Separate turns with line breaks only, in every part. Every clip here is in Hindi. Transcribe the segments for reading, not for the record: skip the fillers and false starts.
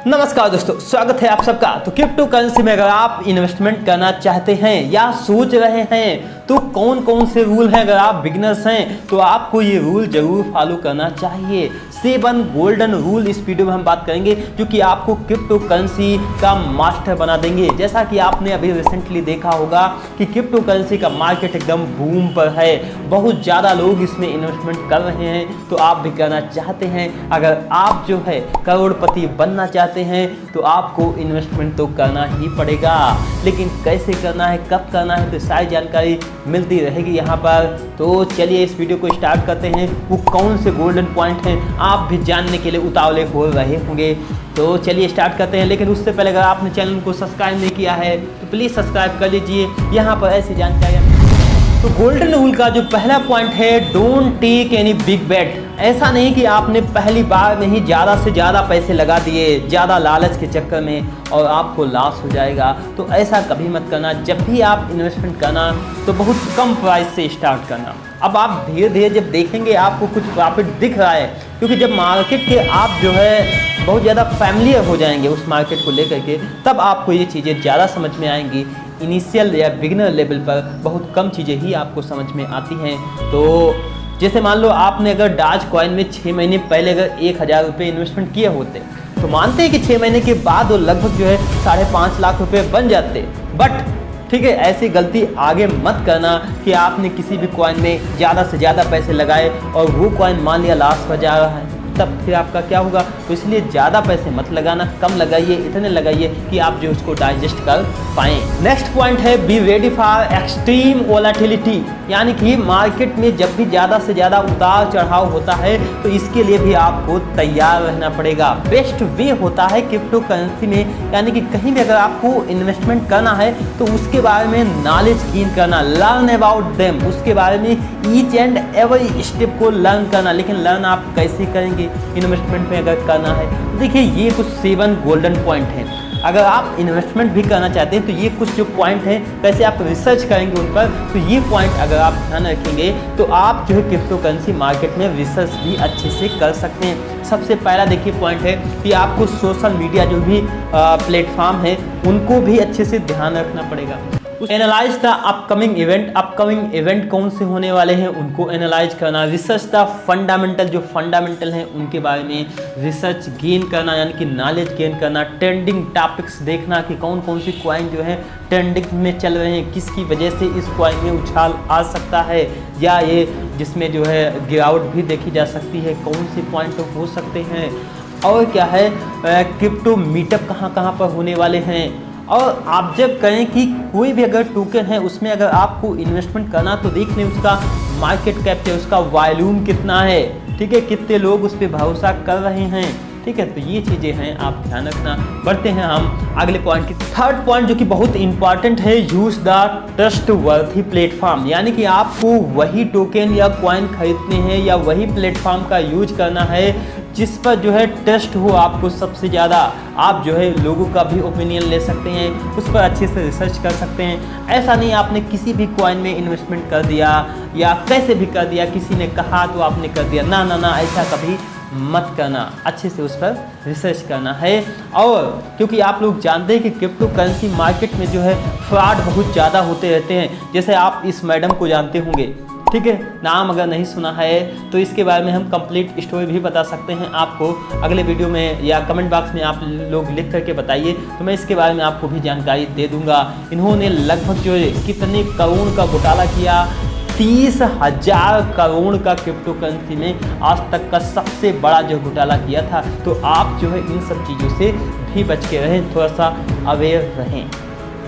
नमस्कार दोस्तों, स्वागत है आप सबका। तो क्रिप्टो करेंसी में अगर आप इन्वेस्टमेंट करना चाहते हैं या सोच रहे हैं तो कौन कौन से रूल हैं। अगर आप बिगिनर्स हैं तो आपको ये रूल जरूर फॉलो करना चाहिए। 7 गोल्डन रूल इस वीडियो में हम बात करेंगे जो कि आपको क्रिप्टो करेंसी का मास्टर बना देंगे। जैसा कि आपने अभी रिसेंटली देखा होगा कि क्रिप्टो करेंसी का मार्केट एकदम बूम पर है, बहुत ज़्यादा लोग इसमें इन्वेस्टमेंट कर रहे हैं। तो आप भी करना चाहते हैं, अगर आप जो है करोड़पति बनना चाहते हैं तो आपको इन्वेस्टमेंट तो करना ही पड़ेगा। लेकिन कैसे करना है, कब करना है, तो सारी जानकारी मिलती रहेगी यहाँ पर। तो चलिए इस वीडियो को स्टार्ट करते हैं। वो कौन से गोल्डन पॉइंट हैं आप भी जानने के लिए उतावले हो रहे होंगे। तो चलिए स्टार्ट करते हैं। लेकिन उससे पहले अगर आपने चैनल को सब्सक्राइब नहीं किया है तो प्लीज़ सब्सक्राइब कर लीजिए। यहाँ पर ऐसी जानकारियाँ। तो गोल्डन रूल का जो पहला पॉइंट है, डोंट टेक एनी बिग बेट। ऐसा नहीं कि आपने पहली बार में ही ज़्यादा से ज़्यादा पैसे लगा दिए ज़्यादा लालच के चक्कर में और आपको लॉस हो जाएगा। तो ऐसा कभी मत करना। जब भी आप इन्वेस्टमेंट करना तो बहुत कम प्राइस से स्टार्ट करना। अब आप धीरे धीरे जब देखेंगे आपको कुछ प्रॉफिट दिख रहा है, क्योंकि जब मार्केट के आप जो है बहुत ज़्यादा फैमिलियर हो जाएंगे उस मार्केट को लेकर के, तब आपको ये चीज़ें ज़्यादा समझ में आएंगी। इनिशियल या बिगिनर लेवल पर बहुत कम चीज़ें ही आपको समझ में आती हैं। तो जैसे मान लो आपने अगर डाज कॉइन में 6 महीने पहले अगर 1000 रुपये इन्वेस्टमेंट किए होते तो मानते हैं कि 6 महीने के बाद वो लगभग जो है 5.5 लाख रुपये बन जाते। बट ठीक है, ऐसी गलती आगे मत करना कि आपने किसी भी कॉइन में ज़्यादा से ज़्यादा पैसे लगाए और वो कॉइन मान लिया लॉस पर जा रहा है, तब फिर आपका क्या होगा। तो इसलिए ज़्यादा पैसे मत लगाना, कम लगाइए, इतने लगाइए कि आप जो उसको डाइजेस्ट कर पाएँ। नेक्स्ट पॉइंट है, be ready for extreme volatility. यानी कि मार्केट में जब भी ज़्यादा से ज़्यादा उतार चढ़ाव होता है तो इसके लिए भी आपको तैयार रहना पड़ेगा। बेस्ट वे होता है क्रिप्टो करेंसी में, यानी कि कहीं भी अगर आपको इन्वेस्टमेंट करना है तो उसके बारे में नॉलेज गेन करना, लर्न अबाउट देम, उसके बारे में ईच एंड एवरी स्टेप को लर्न करना। लेकिन लर्न आप कैसे करेंगे इन्वेस्टमेंट में अगर करना है? देखिए ये कुछ 7 गोल्डन पॉइंट हैं। अगर आप इन्वेस्टमेंट भी करना चाहते हैं तो ये कुछ जो पॉइंट हैं, कैसे आप रिसर्च करेंगे उन पर, तो ये पॉइंट अगर आप ध्यान रखेंगे तो आप जो है क्रिप्टो करेंसी मार्केट में रिसर्च भी अच्छे से कर सकते हैं। सबसे पहला देखिए पॉइंट है कि आपको सोशल मीडिया जो भी प्लेटफॉर्म है उनको भी अच्छे से ध्यान रखना पड़ेगा। एनालाइज द अपकमिंग इवेंट कौन से होने वाले हैं उनको एनालाइज करना। रिसर्च द फंडामेंटल, जो फंडामेंटल हैं उनके बारे में रिसर्च गेन करना, यानी कि नॉलेज गेन करना। ट्रेंडिंग टॉपिक्स देखना कि कौन कौन सी कॉइन जो है ट्रेंडिंग में चल रहे हैं, किसकी वजह से इस कॉइन में उछाल आ सकता है या ये जिसमें जो है गिरावट भी देखी जा सकती है, कौन से पॉइंट हो सकते हैं। और क्या है, क्रिप्टो मीटअप कहाँ कहाँ पर होने वाले हैं। और आप जब करें कि कोई भी अगर टोकन है उसमें अगर आपको इन्वेस्टमेंट करना तो देख लें उसका मार्केट कैप है, उसका वॉल्यूम कितना है, ठीक है, कितने लोग उस पर भरोसा कर रहे हैं, ठीक है। तो ये चीज़ें हैं, आप ध्यान रखना। बढ़ते हैं हम अगले पॉइंट की। थर्ड पॉइंट जो कि बहुत इंपॉर्टेंट है, यूज द ट्रस्टवर्थी प्लेटफॉर्म। यानी कि आपको वही टोकन या कॉइन खरीदने हैं या वही प्लेटफॉर्म का यूज करना है जिस पर जो है ट्रस्ट हो आपको सबसे ज़्यादा। आप जो है लोगों का भी ओपिनियन ले सकते हैं, उस पर अच्छे से रिसर्च कर सकते हैं। ऐसा नहीं आपने किसी भी कॉइन में इन्वेस्टमेंट कर दिया या कैसे भी कर दिया, किसी ने कहा तो आपने कर दिया, ना ना ना, ऐसा कभी मत करना। अच्छे से उस पर रिसर्च करना है। और क्योंकि आप लोग जानते हैं कि क्रिप्टो करेंसी मार्केट में जो है फ्रॉड बहुत ज़्यादा होते रहते हैं। जैसे आप इस मैडम को जानते होंगे, ठीक है, नाम अगर नहीं सुना है तो इसके बारे में हम कंप्लीट स्टोरी भी बता सकते हैं आपको अगले वीडियो में, या कमेंट बॉक्स में आप लोग लिख करके बताइए तो मैं इसके बारे में आपको भी जानकारी दे दूंगा। इन्होंने लगभग जो है कितने करोड़ का घोटाला किया, 30,000 करोड़ का क्रिप्टो करेंसी में आज तक का सबसे बड़ा जो घोटाला किया था। तो आप जो है इन सब चीज़ों से भी बच के रहें, थोड़ा सा अवेयर रहें।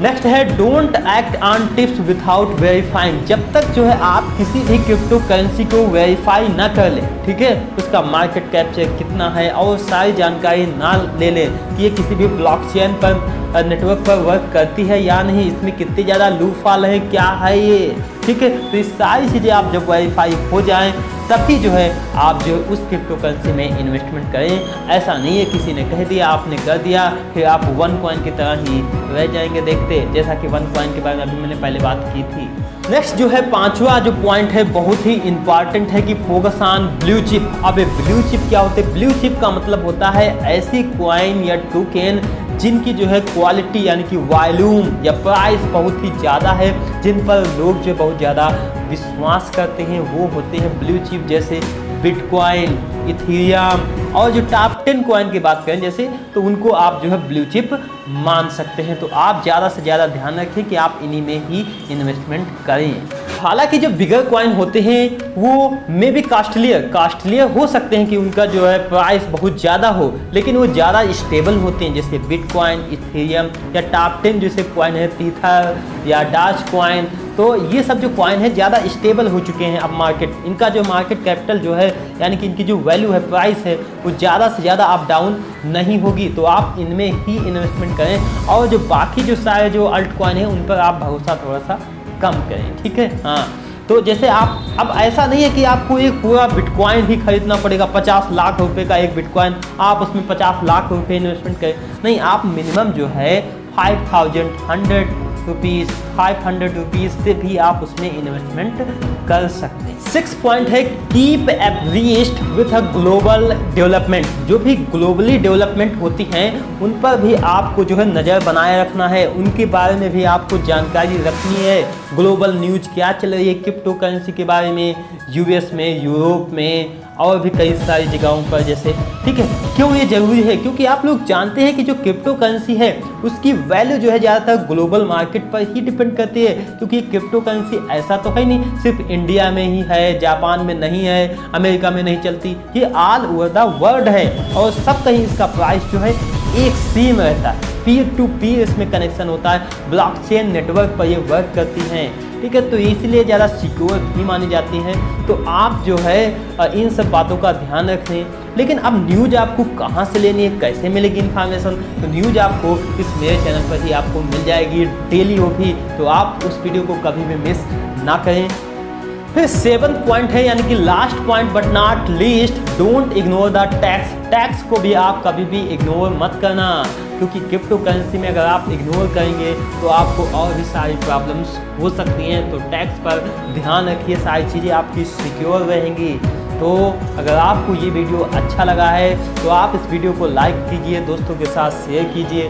नेक्स्ट है, don't act on tips without verifying. जब तक जो है आप किसी भी क्रिप्टो करेंसी को वेरीफाई ना कर लें, ठीक है, उसका मार्केट कैप्चर कितना है और सारी जानकारी ना ले लें कि ये किसी भी ब्लॉकचेन पर नेटवर्क पर वर्क करती है या नहीं, इसमें कितनी ज़्यादा लूपहॉल है, क्या है ये, ठीक है। तो ये सारी चीज़ें आप जब वेरीफाई हो जाएं तभी जो है आप जो उस क्रिप्टो करेंसी में इन्वेस्टमेंट करें। ऐसा नहीं है किसी ने कह दिया आपने कर दिया फिर आप 1 कॉइन की तरह ही रह जाएंगे देखते, जैसा कि 1 कॉइन के बारे में अभी मैंने पहले बात की थी। नेक्स्ट जो है पांचवा जो पॉइंट है बहुत ही इंपॉर्टेंट है कि फोकस ऑन ब्लू चिप। अब ब्लू चिप क्या होते हैं? ब्लू चिप का मतलब होता है ऐसी कॉइन या टोकन जिनकी जो है क्वालिटी यानी कि वॉल्यूम या प्राइस बहुत ही ज़्यादा है, जिन पर लोग जो बहुत ज़्यादा विश्वास करते हैं, वो होते हैं ब्लू चिप। जैसे बिटकॉइन, इथेरियम और जो टॉप 10 कॉइन की बात करें जैसे, तो उनको आप जो है ब्लू चिप मान सकते हैं। तो आप ज़्यादा से ज़्यादा ध्यान रखें कि आप इन्हीं में ही इन्वेस्टमेंट करें। हालांकि जो बिगर कॉइन होते हैं वो मे बी कास्टलियर हो सकते हैं कि उनका जो है प्राइस बहुत ज़्यादा हो, लेकिन वो ज़्यादा स्टेबल होते हैं। जैसे बिटकॉइन, इथेरियम या टॉप 10 जैसे कॉइन है, टीथर या डॉज कॉइन, तो ये सब जो कॉइन है ज़्यादा स्टेबल हो चुके हैं। अब इनका जो मार्केट कैपिटल जो है यानी कि इनकी जो वैल्यू है, प्राइस है, वो ज़्यादा से ज़्यादा अप डाउन नहीं होगी। तो आप इनमें ही इन्वेस्टमेंट करें और जो बाकी जो सारे जो अल्ट कॉइन है उन पर आप भरोसा थोड़ा सा कम करें, ठीक है। हाँ, तो जैसे आप अब ऐसा नहीं है कि आपको एक पूरा बिटकॉइन ही खरीदना पड़ेगा, 50 लाख रुपए का एक बिटकॉइन, आप उसमें 50 लाख रुपए इन्वेस्टमेंट करें। नहीं, आप मिनिमम जो है 500 रुपीज़ से भी आप उसमें इन्वेस्टमेंट कर सकते हैं। 6 पॉइंट है keep abreast with a global development. जो भी ग्लोबली डेवलपमेंट होती हैं उन पर भी आपको जो है नज़र बनाए रखना है, उनके बारे में भी आपको जानकारी रखनी है। ग्लोबल न्यूज़ क्या चल रही है क्रिप्टो करेंसी के बारे में, यूएस में, यूरोप में और भी कई सारी जगहों पर जैसे, ठीक है। क्यों ये ज़रूरी है? क्योंकि आप लोग जानते हैं कि जो क्रिप्टो करेंसी है उसकी वैल्यू जो है ज़्यादातर ग्लोबल मार्केट पर ही डिपेंड करती है। क्योंकि क्रिप्टो करेंसी ऐसा तो है नहीं सिर्फ इंडिया में ही है, जापान में नहीं है, अमेरिका में नहीं चलती, ये ऑल ओवर द वर्ल्ड है और सब कहीं इसका प्राइस जो है एक सेम रहता है। पीयर टू पीयर इसमें कनेक्शन होता है, ब्लॉकचेन नेटवर्क पर ये वर्क करती हैं, ठीक है। तो इसलिए ज़्यादा सिक्योर भी मानी जाती हैं। तो आप जो है इन सब बातों का ध्यान रखें। लेकिन अब न्यूज़ आपको कहाँ से लेनी है, कैसे मिलेगी इन्फॉर्मेशन? तो न्यूज़ आपको इस मेरे चैनल पर ही आपको मिल जाएगी, डेली होगी, तो आप उस वीडियो को कभी भी मिस ना करें। फिर 7 पॉइंट है यानी कि last point but not least, don't ignore the tax. Tax को भी आप कभी भी इग्नोर मत करना, क्योंकि क्रिप्टो करेंसी में अगर आप इग्नोर करेंगे तो आपको और भी सारी प्रॉब्लम्स हो सकती हैं। तो टैक्स पर ध्यान रखिए, सारी चीज़ें आपकी सिक्योर रहेंगी। तो अगर आपको ये वीडियो अच्छा लगा है तो आप इस वीडियो को लाइक कीजिए, दोस्तों के साथ शेयर कीजिए,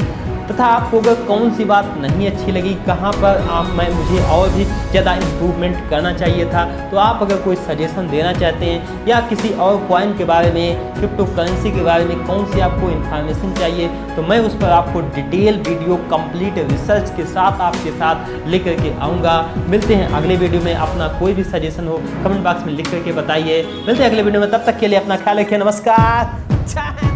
तथा आपको अगर कौन सी बात नहीं अच्छी लगी, कहाँ पर मुझे और भी ज़्यादा इम्प्रूवमेंट करना चाहिए था, तो आप अगर कोई सजेशन देना चाहते हैं या किसी और कॉइन के बारे में, क्रिप्टो करेंसी के बारे में कौन सी आपको इन्फॉर्मेशन चाहिए, तो मैं उस पर आपको डिटेल वीडियो कंप्लीट रिसर्च के साथ आपके साथ लेकर के आऊँगा। मिलते हैं अगले वीडियो में। अपना कोई भी सजेशन हो कमेंट बॉक्स में लिख करके बताइए। मिलते हैं अगले वीडियो में, तब तक के लिए अपना ख्याल रखिए। नमस्कार।